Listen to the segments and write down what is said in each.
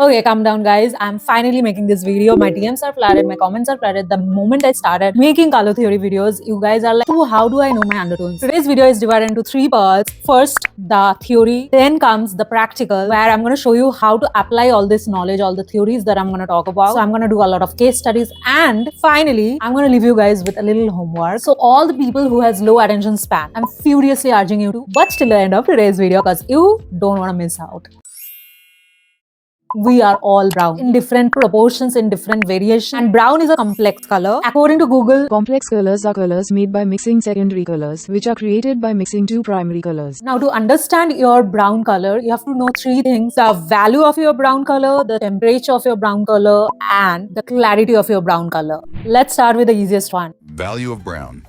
Okay, calm down guys. I'm finally making this video. My DMs are flooded, my comments are flooded. The moment I started making color theory videos, you guys are like, "Ooh, how do I know my undertones?" Today's video is divided into 3 parts. First, the theory, then comes the practical, where I'm going to show you how to apply all this knowledge, all the theories that I'm going to talk about. So I'm going to do a lot of case studies, and finally, I'm going to leave you guys with a little homework. So all the people who has low attention span, I'm furiously urging you to watch till the end of today's video because you don't want to miss out. We are all brown in different proportions, in different variations, and brown is a complex color. According to Google, complex colors are colors made by mixing secondary colors, which are created by mixing two primary colors. Now, to understand your brown color, you have to know 3 things: the value of your brown color, the temperature of your brown color, and the clarity of your brown color. Let's start with the easiest one. Value of brown.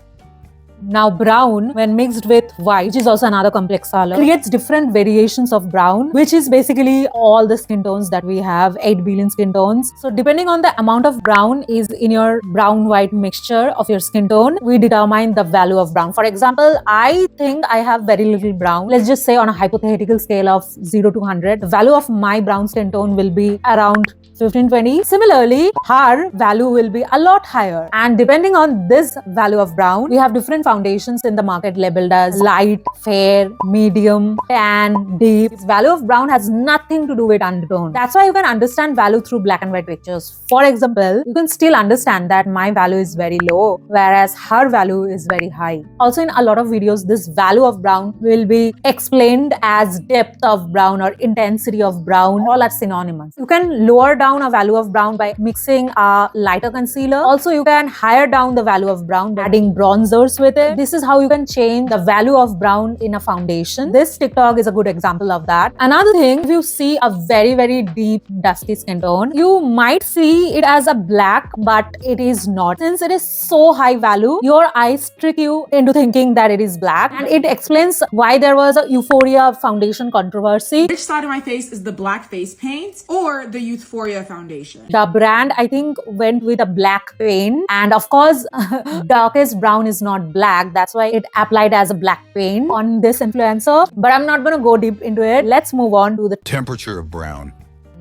Now, brown, when mixed with white, which is also another complex color, creates different variations of brown, which is basically all the skin tones that we have, 8 billion skin tones. So depending on the amount of brown is in your brown-white mixture of your skin tone, we determine the value of brown. For example, I think I have very little brown. Let's just say on a hypothetical scale of 0 to 100, the value of my brown skin tone will be around 15-20. Similarly, her value will be a lot higher. And depending on this value of brown, we have different foundations in the market labeled as light, fair, medium, tan, deep. This value of brown has nothing to do with undertone. That's why you can understand value through black and white pictures. For example, you can still understand that my value is very low, whereas her value is very high. Also, in a lot of videos, this value of brown will be explained as depth of brown or intensity of brown. All are synonymous. You can lower down a value of brown by mixing a lighter concealer. Also, you can higher down the value of brown by adding bronzers with it. This is how you can change the value of brown in a foundation. This TikTok is a good example of that. Another thing, if you see a very deep dusty skin tone, you might see it as a black, but it is not. Since it is so high value, your eyes trick you into thinking that it is black, and it explains why there was a Youthforia foundation controversy. Which side of my face is the black face paint or the Youthforia foundation? The brand, I think, went with a black paint, and of course darkest brown is not black. That's why it applied as a black paint on this influencer, but I'm not going to go deep into it. Let's move on to the Temperature of brown.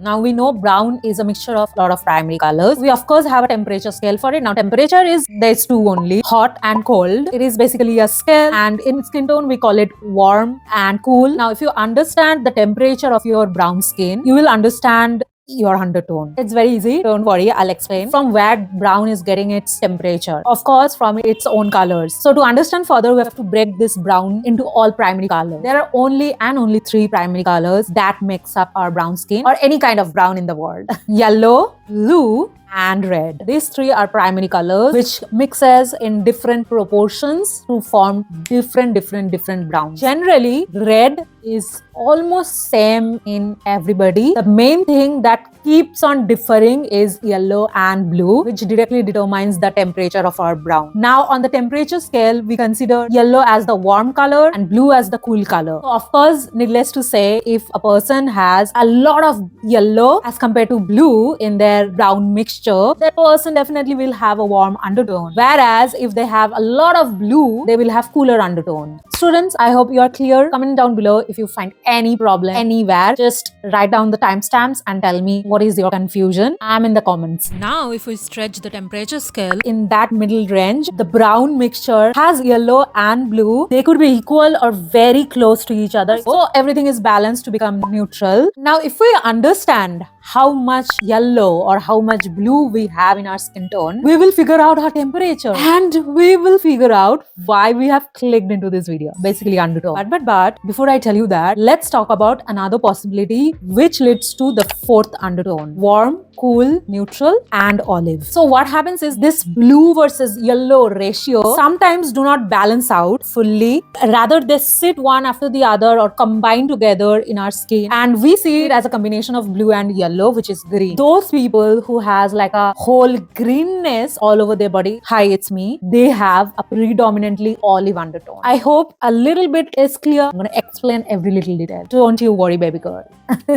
Now we know brown is a mixture of a lot of primary colors. We of course have a temperature scale for it. Now temperature is, there's 2 only, hot and cold. It is basically a scale, and in skin tone we call it warm and cool. Now if you understand the temperature of your brown skin, you will understand your undertone. It's very easy, don't worry, I'll explain from where brown is getting its temperature. Of course, from its own colors. So to understand further, we have to break this brown into all primary colors. There are only 3 primary colors that makes up our brown skin, or any kind of brown in the world. Yellow, blue, and red. These 3 are primary colors which mixes in different proportions to form different browns. Generally, red is almost same in everybody. The main thing that keeps on differing is yellow and blue, which directly determines the temperature of our brown. Now on the temperature scale, we consider yellow as the warm color and blue as the cool color. So of course, needless to say, if a person has a lot of yellow as compared to blue in their brown mixture, that person definitely will have a warm undertone. Whereas if they have a lot of blue, they will have cooler undertone. Students, I hope you are clear. Comment down below if you find any problem anywhere. Just write down the timestamps and tell me what is your confusion. I'm in the comments. Now if we stretch the temperature scale in that middle range, the brown mixture has yellow and blue. They could be equal or very close to each other. So everything is balanced to become neutral. Now if we understand how much yellow or how much blue we have in our skin tone, we will figure out our temperature, and we will figure out why we have clicked into this video, basically undertone. But before I tell you that, let's talk about another possibility which leads to the 4th undertone: warm, cool, neutral, and olive. So what happens is this blue versus yellow ratio sometimes do not balance out fully. Rather, they sit one after the other or combine together in our skin, and we see it as a combination of blue and yellow, which is green. Those people who has like a whole greenness all over their body, hi, it's me, they have a predominantly olive undertone. I hope a little bit is clear. I'm going to explain every little detail. Don't you worry, baby girl.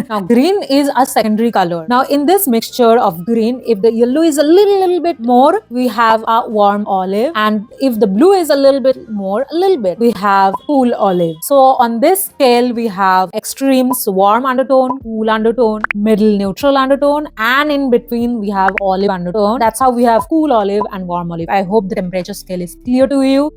Now, green is a secondary color. Now, in this mixture of green, if the yellow is a little bit more, we have a warm olive. And if the blue is a little bit more, a little bit, we have cool olive. So, on this scale, we have extremes, warm undertone, cool undertone, middle neutral undertone, and in between, we have olive undertone. That's how we have cool olive and warm olive. I hope the temperature scale is clear to you.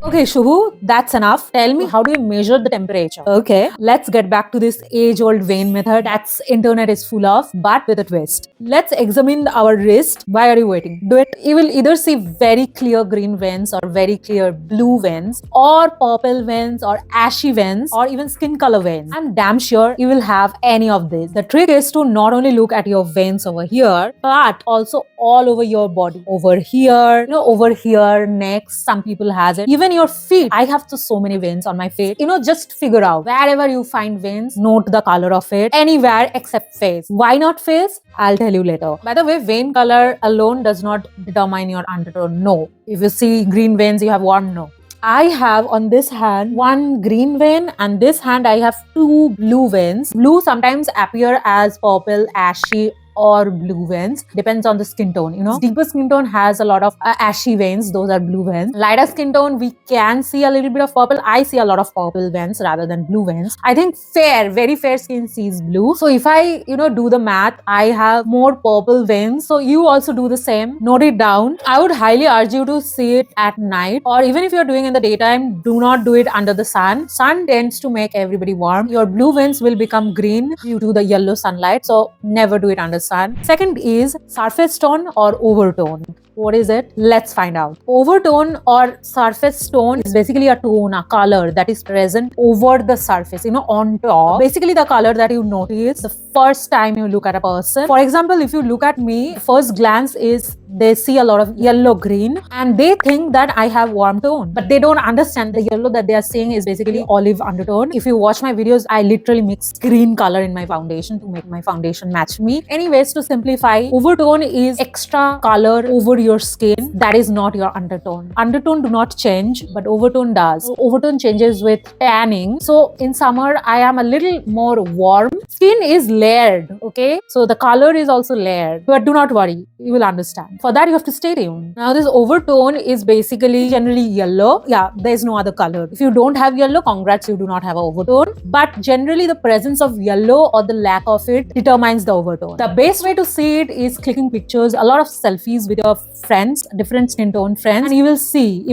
Okay, Shubhu, that's enough. Tell me, how do you measure the temperature? Okay, let's get back to this age-old vein method that's internet is full of, but with a twist. Let's examine our wrist. Why are you waiting? Do it. You will either see very clear green veins or very clear blue veins or purple veins or ashy veins or even skin color veins. I'm damn sure you will have any of these. The trick is to not only look at your veins over here, but also all over your body. Over here, over here, neck, some people has it. Even your feet. I have so many veins on my feet. Just figure out wherever you find veins, note the color of it. Anywhere except face. Why not face? I'll tell you later. By the way, vein color alone does not determine your undertone. No. If you see green veins, you have warm. No. I have on this hand one green vein and this hand I have two blue veins. Blue sometimes appear as purple, ashy or blue veins, depends on the skin tone. Deeper skin tone has a lot of ashy veins, those are blue veins. Lighter skin tone, we can see a little bit of purple. I see a lot of purple veins rather than blue veins. I think very fair skin sees blue. So if I do the math, I have more purple veins. So you also do the same, note it down. I would highly urge you to see it at night, or even if you're doing in the daytime, do not do it under the sun. Sun tends to make everybody warm. Your blue veins will become green due to the yellow sunlight, so never do it under sun. Second is surface tone or overtone. What is it? Let's find out. Overtone or surface tone is basically a tone, a color that is present over the surface, on top. Basically the color that you notice the first time you look at a person. For example, if you look at me, first glance is they see a lot of yellow green and they think that I have warm tone, but they don't understand the yellow that they are seeing is basically olive undertone. If you watch my videos, I literally mix green color in my foundation to make my foundation match me. Anyways, to simplify, overtone is extra color over your skin that is not your undertone. Undertone do not change, but overtone does. Overtone changes with tanning. So in summer, I am a little more warm. Skin is layered, okay? So the color is also layered, but do not worry, you will understand. For that, you have to stay tuned. Now, this overtone is basically generally yellow. Yeah, there's no other color. If you don't have yellow, congrats, you do not have an overtone. But generally, the presence of yellow or the lack of it determines the overtone. The best way to see it is clicking pictures, a lot of selfies with your friends, different skin tone friends, and you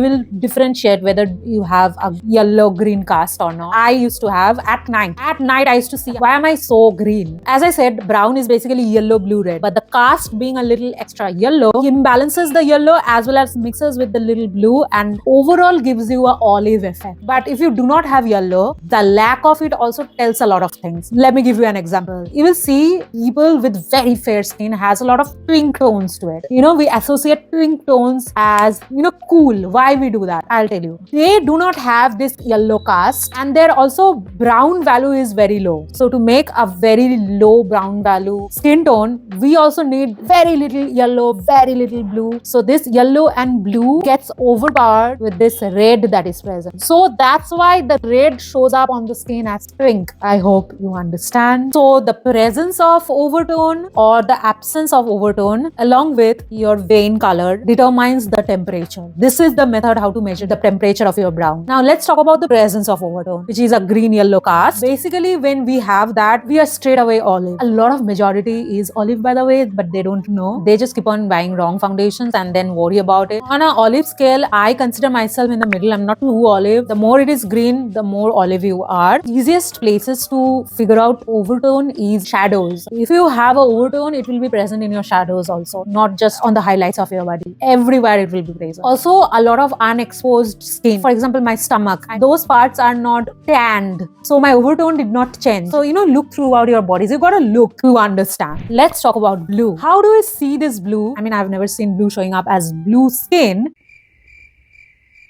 will differentiate whether you have a yellow green cast or not. I used to have at night. At night, I used to see, why am I so green? As I said, brown is basically yellow, blue, red. But the cast being a little extra yellow, imbalances the yellow as well as mixes with the little blue and overall gives you an olive effect. But if you do not have yellow, the lack of it also tells a lot of things. Let me give you an example. You will see people with very fair skin has a lot of pink tones to it. We associate pink tones as, cool. Why we do that? I'll tell you. They do not have this yellow cast and their also brown value is very low. So to make a very low brown value skin tone, we also need very little yellow, very little blue. So this yellow and blue gets overpowered with this red that is present. So that's why the red shows up on the skin as pink. I hope you understand. So the presence of overtone or the absence of overtone along with your vein color determines the temperature. This is the method how to measure the temperature of your brown. Now let's talk about the presence of overtone, which is a green-yellow cast. Basically, when we have that, we are straight away olive. A lot of majority is olive, by the way, but they don't know. They just keep on buying wrong foundations and then worry about it. On an olive scale, I consider myself in the middle. I'm not too olive. The more it is green, the more olive you are. Easiest places to figure out overtone is shadows. If you have an overtone, it will be present in your shadows also, not just on the highlights of your body. Everywhere it will be present. Also, a lot of unexposed skin. For example, my stomach. Those parts are not tanned. So my overtone did not change. So, look throughout your bodies. You gotta look to understand. Let's talk about blue. How do we see this blue? I mean, I've never seen blue showing up as blue skin.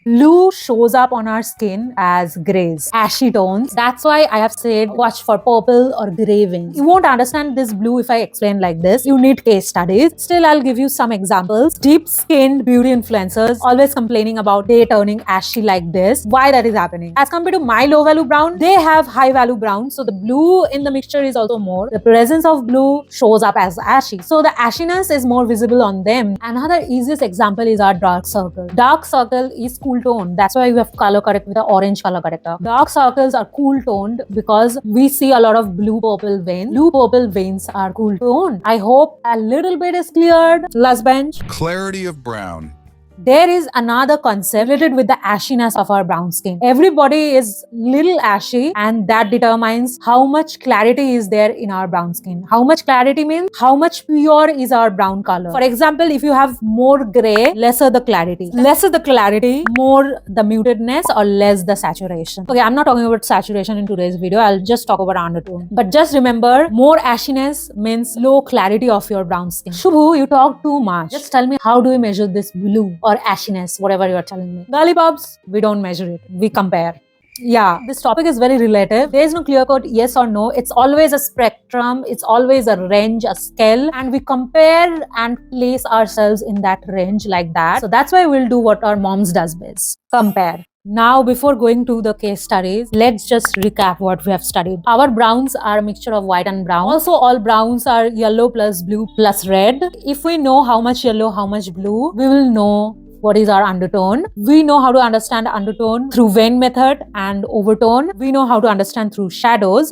Blue shows up on our skin as grays, ashy tones. That's why I have said watch for purple or gray veins. You won't understand this blue if I explain like this. You need case studies. Still, I'll give you some examples. Deep-skinned beauty influencers always complaining about they turning ashy like this. Why that is happening? As compared to my low-value brown, they have high-value brown. So the blue in the mixture is also more. The presence of blue shows up as ashy. So the ashiness is more visible on them. Another easiest example is our dark circle. Dark circle is cool tone. That's why we have color correct with the orange color corrector. Dark circles are cool toned because we see a lot of blue purple veins. Blue purple veins are cool toned. I hope a little bit is cleared. Last bench. Clarity of brown. There is another concept related with the ashiness of our brown skin. Everybody is little ashy and that determines how much clarity is there in our brown skin. How much clarity means how much pure is our brown color. For example, if you have more gray, lesser the clarity. Lesser the clarity, more the mutedness or less the saturation. Okay, I'm not talking about saturation in today's video. I'll just talk about undertone. But just remember, more ashiness means low clarity of your brown skin. Shubhu, you talk too much. Just tell me, how do we measure this blue or ashiness, whatever you're telling me? Lollipop's, we don't measure it. We compare. Yeah, this topic is very relative. There is no clear-cut yes or no. It's always a spectrum. It's always a range, a scale. And we compare and place ourselves in that range like that. So that's why we'll do what our moms does best. Compare. Now, before going to the case studies, let's just recap what we have studied. Our browns are a mixture of white and brown. Also, all browns are yellow plus blue plus red. If we know how much yellow, how much blue, we will know what is our undertone. We know how to understand undertone through vein method and overtone. We know how to understand through shadows.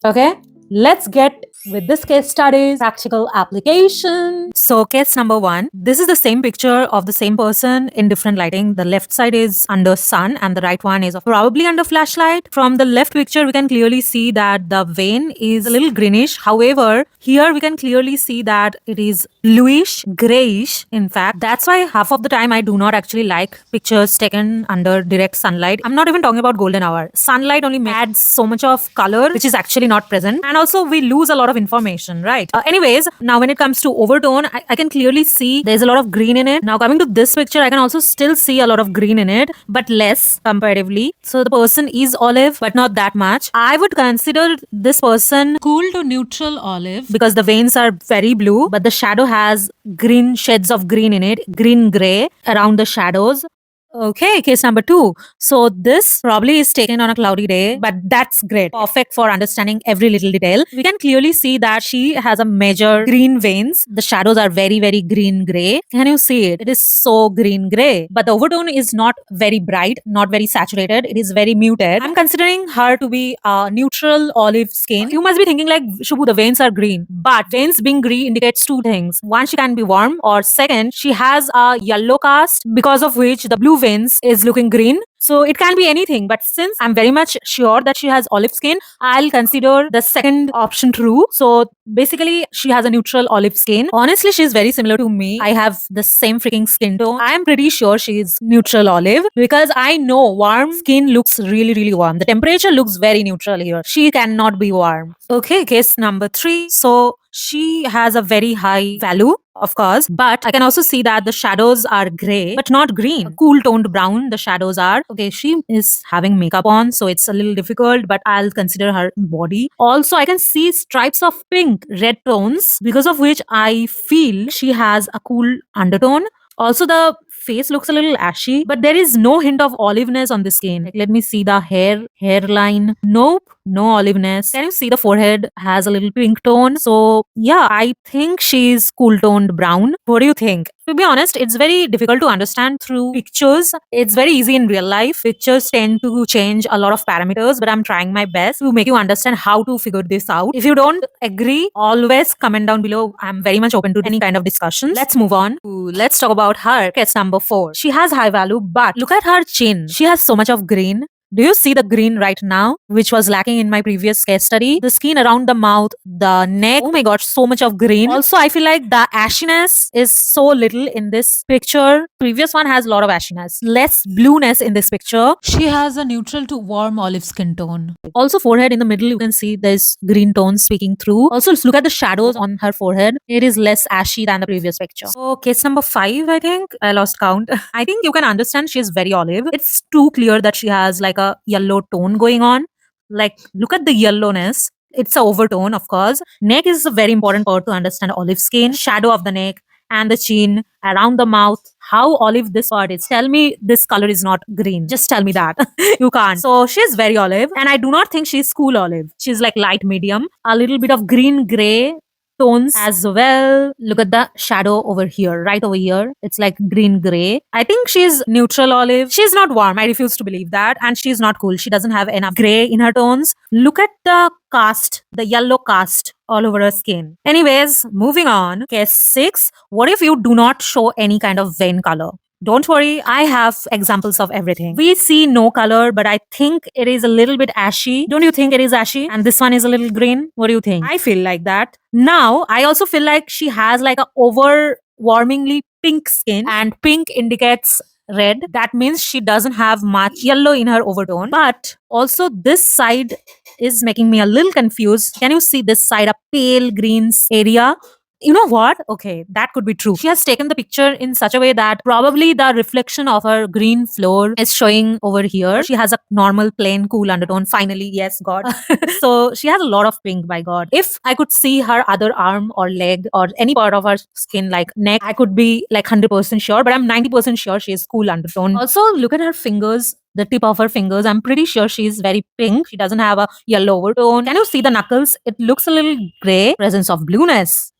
Okay, let's get with this case studies, practical application. So case number 1, this is the same picture of the same person in different lighting. The left side is under sun and the right one is probably under flashlight. From the left picture, we can clearly see that the vein is a little greenish. However, here we can clearly see that it is bluish, grayish. In fact, that's why half of the time I do not actually like pictures taken under direct sunlight. I'm not even talking about golden hour. Sunlight only adds so much of color, which is actually not present. And also we lose a lot of information, right? Anyways, now when it comes to overtone, I can clearly see there's a lot of green in it. Now coming to this picture, I can also still see a lot of green in it, but less comparatively. So the person is olive, but not that much. I would consider this person cool to neutral olive because the veins are very blue, but the shadow has green shades of green in it, green gray around the shadows. Okay, case number 2. So this probably is taken on a cloudy day, but that's great. Perfect for understanding every little detail. We can clearly see that she has a major green veins. The shadows are very, very green gray. Can you see it? It is so green gray. But the overtone is not very bright, not very saturated. It is very muted. I'm considering her to be a neutral olive skin. You must be thinking like, Shubhu, the veins are green. But veins being green indicates 2 things. One, she can be warm, or second, she has a yellow cast because of which the blue veins is looking green. So it can be anything, but since I'm very much sure that she has olive skin, I'll consider the second option true. So basically she has a neutral olive skin. Honestly, she's very similar to me. I have the same freaking skin tone. I'm pretty sure she's neutral olive because I know warm skin looks really, really warm. The temperature looks very neutral here. She cannot be warm. Okay, case number 3. So she has a very high value, of course, but I can also see that the shadows are gray, but not green. Cool toned brown, the shadows are. Okay, she is having makeup on, so it's a little difficult, but I'll consider her body. Also, I can see stripes of pink, red tones, because of which I feel she has a cool undertone. Also, the face looks a little ashy, but there is no hint of oliveness on the skin. Like, let me see the hairline. Nope, no oliveness. Can you see the forehead has a little pink tone? So yeah, I think she's cool toned brown. What do you think? To be honest, it's very difficult to understand through pictures. It's very easy in real life. Pictures tend to change a lot of parameters, but I'm trying my best to make you understand how to figure this out. If you don't agree, always comment down below. I'm very much open to any kind of discussion. Let's move on. Let's talk about her. Case number 4. She has high value, but look at her chin. She has so much of green. Do you see the green right now, which was lacking in my previous case study? The skin around the mouth, the neck. Oh my god, so much of green. Also, I feel like the ashiness is so little in this picture. Previous one has a lot of ashiness. Less blueness in this picture. She has a neutral to warm olive skin tone. Also, forehead in the middle, you can see there's green tones speaking through. Also, look at the shadows on her forehead. It is less ashy than the previous picture. So, case number 5, I think. I lost count. I think you can understand she is very olive. It's too clear that she has like a yellow tone going on. Like, look at the yellowness. It's a overtone, of course. Neck is a very important part to understand olive skin. Shadow of the neck and the chin, around the mouth. How olive this part is. Tell me this color is not green. Just tell me that. You can't. So she's very olive, and I do not think she's cool olive. She's like light medium, a little bit of green gray tones as well. Look at the shadow over here, right over here. It's like green gray. I think she's neutral olive. She's not warm. I refuse to believe that. And she's not cool. She doesn't have enough gray in her tones. Look at the cast, the yellow cast all over her skin. Anyways, moving on. Case 6. What if you do not show any kind of vein color? Don't worry, I have examples of everything. We see no color, but I think it is a little bit ashy. Don't you think it is ashy? And this one is a little green. What do you think? I feel like that. Now, I also feel like she has like a overwarmingly pink skin, and pink indicates red. That means she doesn't have much yellow in her overtone. But also this side is making me a little confused. Can you see this side, a pale greens area? You know what? Okay, that could be true. She has taken the picture in such a way that probably the reflection of her green floor is showing over here. She has a normal, plain, cool undertone. Finally, yes, God. So she has a lot of pink, by God. If I could see her other arm or leg or any part of her skin, like neck, I could be like 100% sure, but I'm 90% sure she is cool undertone. Also, look at her fingers. The tip of her fingers, I'm pretty sure she's very pink. She doesn't have a yellow overtone. Can you see the knuckles? It looks a little gray. Presence of blueness.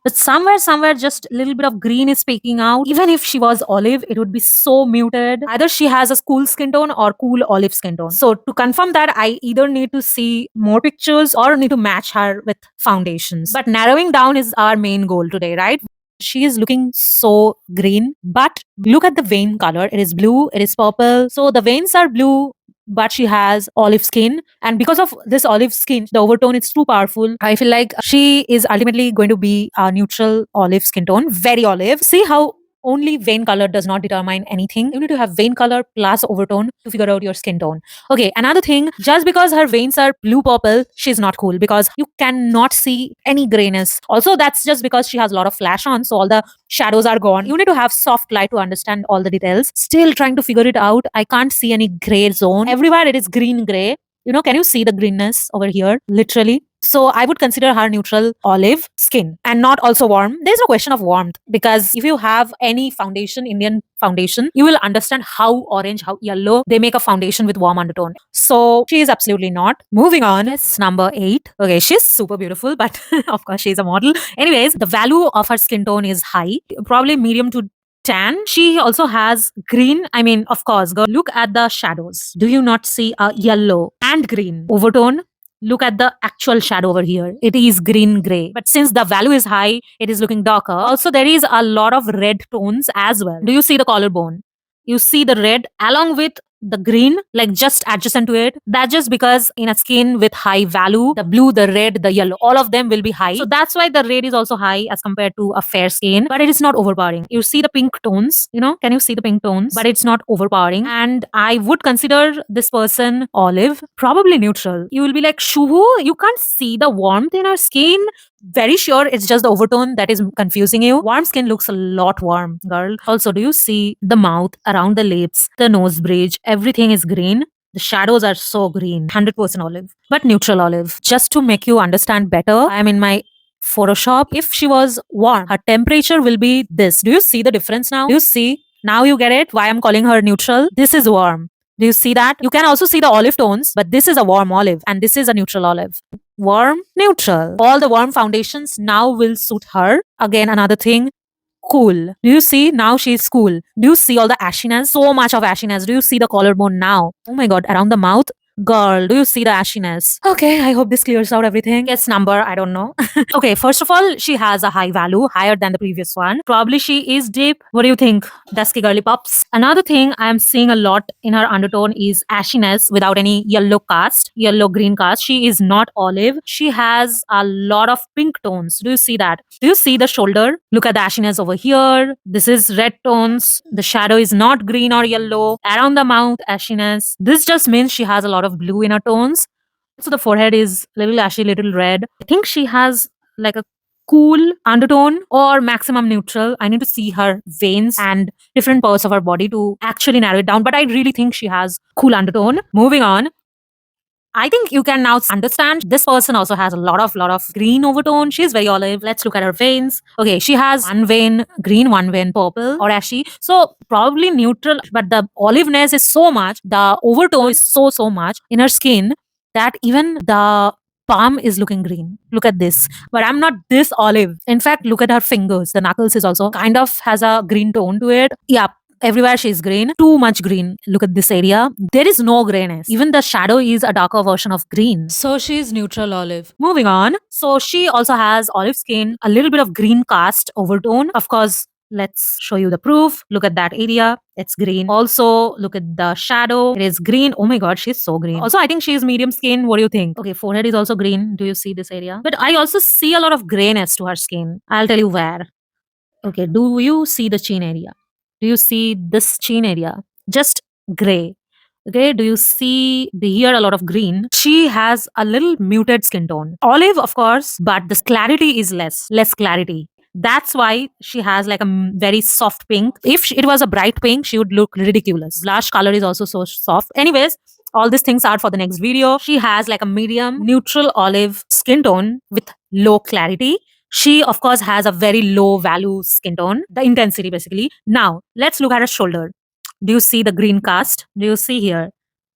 But somewhere, just a little bit of green is speaking out. Even if she was olive, it would be so muted. Either she has a cool skin tone or cool olive skin tone. So to confirm that, I either need to see more pictures or need to match her with foundations. But narrowing down is our main goal today, right? She is looking so green, but look at the vein color. It is blue, it is purple. So the veins are blue, but she has olive skin. And because of this olive skin, the overtone is too powerful. I feel like she is ultimately going to be a neutral olive skin tone, very olive. See how only vein color does not determine anything. You need to have vein color plus overtone to figure out your skin tone. Okay, another thing, just because her veins are blue purple, she's not cool because you cannot see any grayness. Also, that's just because she has a lot of flash on, so all the shadows are gone. You need to have soft light to understand all the details. Still trying to figure it out. I can't see any gray zone. Everywhere it is green gray. You know, can you see the greenness over here? Literally. So I would consider her neutral olive skin and not also warm. There's no question of warmth because if you have any foundation, Indian foundation, you will understand how orange, how yellow they make a foundation with warm undertone. So she is absolutely not. Moving on, it's number 8. Okay, she's super beautiful, but of course she's a model. Anyways, the value of her skin tone is high, probably medium to tan. She also has green. I mean, of course, girl, look at the shadows. Do you not see a yellow and green overtone? Look at the actual shadow over here. It is green gray. But since the value is high, it is looking darker. Also, there is a lot of red tones as well. Do you see the collarbone? You see the red along with the green, like just adjacent to it. That's just because in a skin with high value, the blue, the red, the yellow, all of them will be high. So that's why the red is also high as compared to a fair skin, but it is not overpowering. You see the pink tones, you know, can you see the pink tones? But it's not overpowering. And I would consider this person olive, probably neutral. You will be like, Shuhu, you can't see the warmth in her skin. Very sure it's just the overtone that is confusing you. Warm skin looks a lot warm, girl. Also, do you see the mouth, around the lips, the nose bridge? Everything is green. The shadows are so green. 100% olive, but neutral olive. Just to make you understand better, I am in my Photoshop. If she was warm, her temperature will be this. Do you see the difference now? Do you see? Now you get it why I'm calling her neutral. This is warm. Do you see that? You can also see the olive tones, but this is a warm olive and this is a neutral olive. Warm, neutral. All the warm foundations now will suit her. Again, another thing, cool. Do you see? Now she's cool. Do you see all the ashiness? So much of ashiness. Do you see the collarbone now? Oh my god, around the mouth. Girl, do you see the ashiness? Okay, I hope this clears out everything. Guess number, I don't know. Okay, first of all, she has a high value, higher than the previous one. Probably she is deep. What do you think? Dusky girly pops. Another thing I am seeing a lot in her undertone is ashiness without any yellow cast, yellow green cast. She is not olive. She has a lot of pink tones. Do you see that? Do you see the shoulder? Look at the ashiness over here. This is red tones. The shadow is not green or yellow. Around the mouth, ashiness. This just means she has a lot of blue in her tones. So the forehead is little ashy, little red. I think she has like a cool undertone or maximum neutral. I need to see her veins and different parts of her body to actually narrow it down. But I really think she has cool undertone. Moving on. I think you can now understand this person also has a lot of green overtone. She's very olive. Let's look at her veins. Okay, she has one vein green, one vein purple or ashy. So probably neutral, but the oliveness is so much. The overtone is so much in her skin that even the palm is looking green. Look at this. But I'm not this olive. In fact, look at her fingers. The knuckles is also kind of has a green tone to it. Yeah, everywhere she's green, too much green. Look at this area. There is no grayness. Even the shadow is a darker version of green. So she's neutral olive. Moving on. So she also has olive skin, a little bit of green cast overtone. Of course, let's show you the proof. Look at that area. It's green. Also, look at the shadow. It is green. Oh my god, she's so green. Also, I think she's medium skin. What do you think? Okay, forehead is also green. Do you see this area? But I also see a lot of grayness to her skin. I'll tell you where. Okay, do you see the chin area? Do you see this chin area? Just gray. Okay, do you see here a lot of green? She has a little muted skin tone. Olive, of course, but the clarity is less clarity. That's why she has like a very soft pink. If it was a bright pink, she would look ridiculous. Blush color is also so soft. Anyways, all these things are for the next video. She has like a medium neutral olive skin tone with low clarity. She, of course, has a very low value skin tone, the intensity basically. Now, let's look at her shoulder. Do you see the green cast? Do you see here?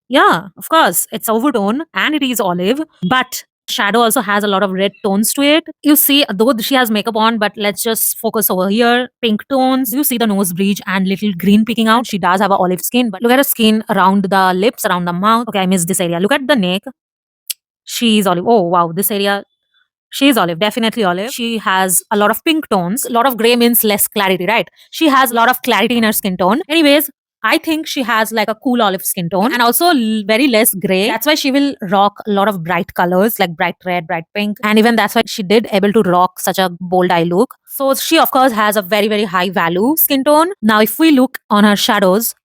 Yeah, of course, it's overtone and it is olive, but shadow also has a lot of red tones to it. You see, though she has makeup on, but let's just focus over here. Pink tones. You see the nose bridge and little green peeking out. She does have a olive skin, but look at her skin around the lips, around the mouth. Okay, I missed this area. Look at the neck. She's olive. Oh, wow, this area she's olive, definitely olive. She has a lot of pink tones. A lot of gray means less clarity, right? She has a lot of clarity in her skin tone. Anyways, I think she has like a cool olive skin tone and also very less gray. That's why she will rock a lot of bright colors like bright red, bright pink. And even that's why she did able to rock such a bold eye look. So she of course has a very high value skin tone. Now if we look on her shadows,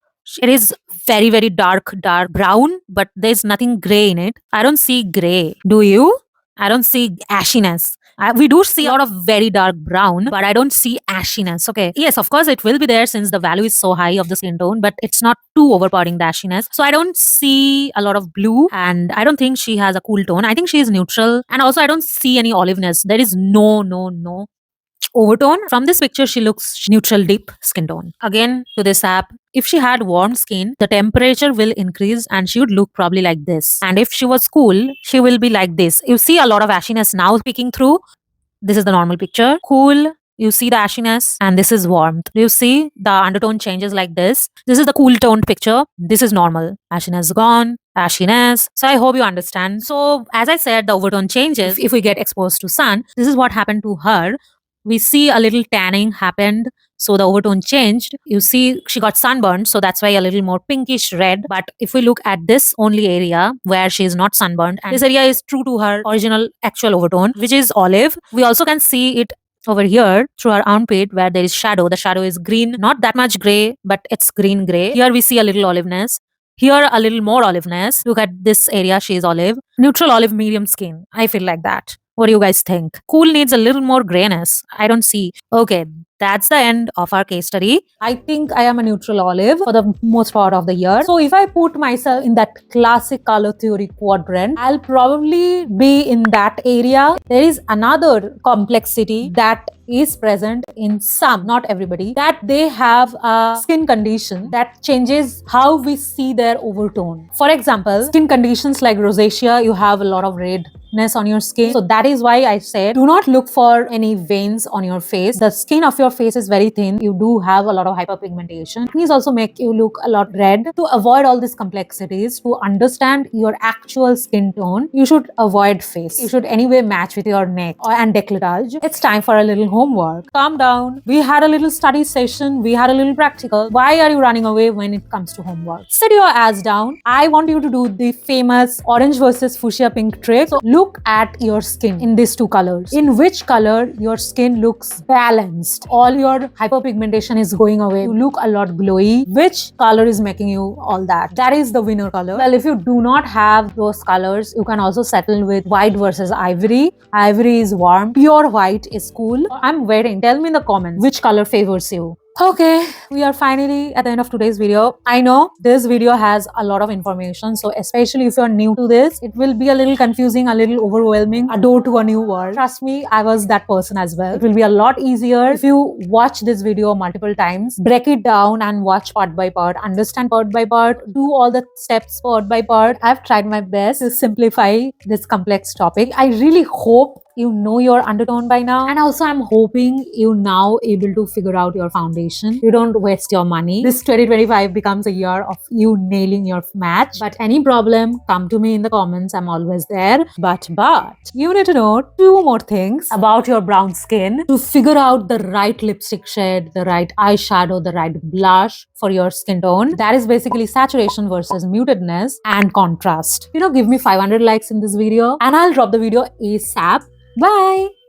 it is very dark brown, but there's nothing gray in it. I don't see gray. Do you? I don't see ashiness. We do see a lot of very dark brown, but I don't see ashiness. Okay. Yes, of course, it will be there since the value is so high of the skin tone, but it's not too overpowering the ashiness. So I don't see a lot of blue and I don't think she has a cool tone. I think she is neutral. And also, I don't see any oliveness. There is no overtone. From this picture, she looks neutral deep skin tone. Again, to this app, if she had warm skin, the temperature will increase and she would look probably like this. And if she was cool, she will be like this. You see a lot of ashiness now peeking through. This is the normal picture. Cool. You see the ashiness and this is warmth. You see the undertone changes like this. This is the cool toned picture. This is normal. Ashiness gone. Ashiness. So I hope you understand. So as I said, the overtone changes if we get exposed to sun. This is what happened to her. We see a little tanning happened. So the overtone changed. You see she got sunburned. So that's why a little more pinkish red. But if we look at this only area where she is not sunburned, and this area is true to her original actual overtone, which is olive. We also can see it over here through her armpit where there is shadow. The shadow is green, not that much gray, but it's green gray. Here we see a little oliveness. Here a little more oliveness. Look at this area, she is olive. Neutral olive, medium skin. I feel like that. What do you guys think? Cool needs a little more grayness. I don't see. Okay, that's the end of our case study. I think I am a neutral olive for the most part of the year. So if I put myself in that classic color theory quadrant, I'll probably be in that area. There is another complexity that is present in some, not everybody, that they have a skin condition that changes how we see their overtone. For example, skin conditions like rosacea, you have a lot of redness on your skin. So that is why I said, do not look for any veins on your face. The skin of your your face is very thin, you do have a lot of hyperpigmentation. These also make you look a lot red. To avoid all these complexities, to understand your actual skin tone, you should avoid face. You should anyway match with your neck and décolletage. It's time for a little homework. Calm down. We had a little study session. We had a little practical. Why are you running away when it comes to homework? Sit your ass down. I want you to do the famous orange versus fuchsia pink trick. So look at your skin in these two colors. In which color your skin looks balanced? All your hyperpigmentation is going away. You look a lot glowy. Which color is making you all that? That is the winner color. Well, if you do not have those colors, you can also settle with white versus ivory. Ivory is warm. Pure white is cool. I'm waiting. Tell me in the comments which color favors you. Okay, we are finally at the end of today's video. I know this video has a lot of information, so especially if you're new to this, it will be a little confusing, a little overwhelming, a door to a new world. Trust me, I was that person as well. It will be a lot easier if you watch this video multiple times, break it down and watch part by part, understand part by part, do all the steps part by part. I've tried my best to simplify this complex topic. I really hope you know your undertone by now, and also I'm hoping you now able to figure out your foundation. You don't waste your money. This 2025 becomes a year of you nailing your match. But any problem, come to me in the comments. I'm always there. But you need to know two more things about your brown skin to figure out the right lipstick shade, the right eyeshadow, the right blush for your skin tone. That is basically saturation versus mutedness and contrast. Give me 500 likes in this video and I'll drop the video ASAP. Bye!